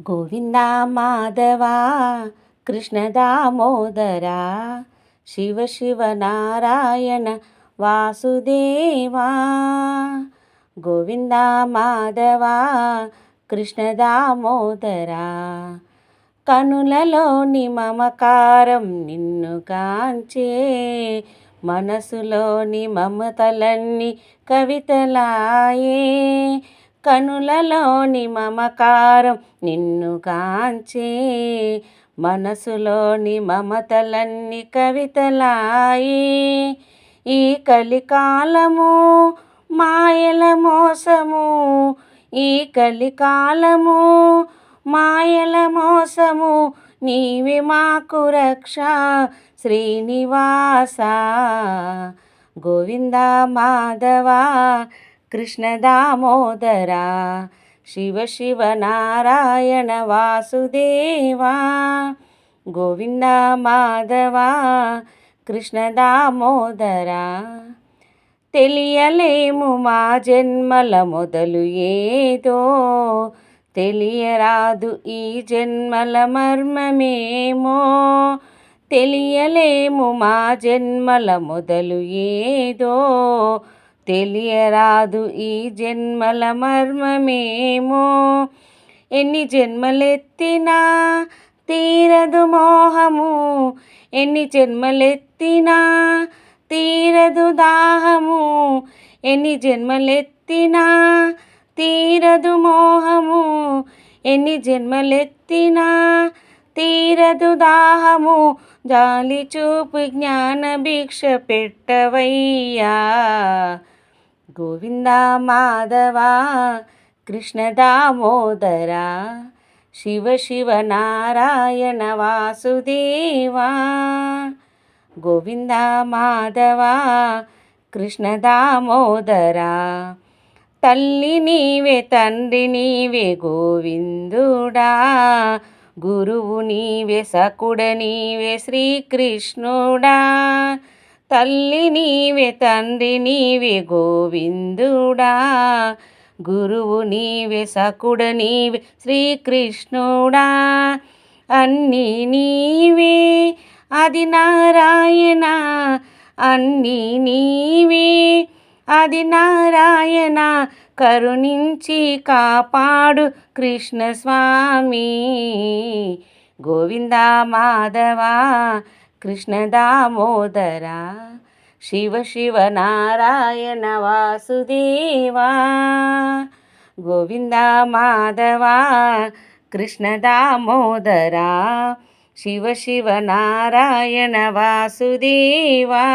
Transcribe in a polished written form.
గోవింద మాధవ కృష్ణ దామోదరా శివ శివ నారాయణ వాసుదేవా. గోవింద మాధవ కృష్ణ దామోదరా కనులలోని మమకారం నిన్ను కాంచే, మనసులోని మమతలన్నీ కవితలాయే. కనులలోని మమకారం నిన్ను కాంచే, మనసులోని మమతలన్నీ కవితలాయే. ఈ కలికాలము మాయల మోసము, ఈ కలికాలము మాయల మోసము, నీవే మాకు రక్ష శ్రీనివాస. గోవింద మాధవ కృష్ణ దామోదరా శివ శివ నారాయణ వాసుదేవా. గోవింద మాధవ కృష్ణ దామోదరా తెలియలేము మా జన్మల మొదలు ఏదో, తెలియరాదు ఈ జన్మల మర్మమేమో. తెలియలేము మా జన్మల మొదలు ఏదో, తెలియరాదు ఈ జన్మల మర్మమేమో. ఎన్ని జన్మలెత్తినా తీరదు మోహము, ఎన్ని జన్మలెత్తినా తీరదు దాహము. ఎన్ని జన్మలెత్తినా తీరదు మోహము, ఎన్ని జన్మలెత్తినా తీరదు దాహము. జాలి చూపు జ్ఞాన భిక్ష పెట్టవయ్యా. గోవింద మాధవ కృష్ణ దామోదరా శివ శివ నారాయణ వాసుదేవా. గోవింద మాధవ కృష్ణ దామోదరా తల్లి నీవే తండ్రి నీవే గోవిందుడా, గురువు నీవే సకుడ నీవే శ్రీకృష్ణుడా. తల్లి నీవే తండ్రి నీవే గోవిందుడా, గురువు నీవే సకుడ నీవే శ్రీకృష్ణుడా. అన్నీ నీవే అది నారాయణ, అన్నీ నీవే అది నారాయణ. కరుణించి కాపాడు కృష్ణస్వామి. గోవింద మాధవ కృష్ణ దామోదరా శివ శివ నారాయణ వాసుదేవా. గోవింద మాధవ కృష్ణ దామోదరా శివ శివ నారాయణ వాసుదేవా.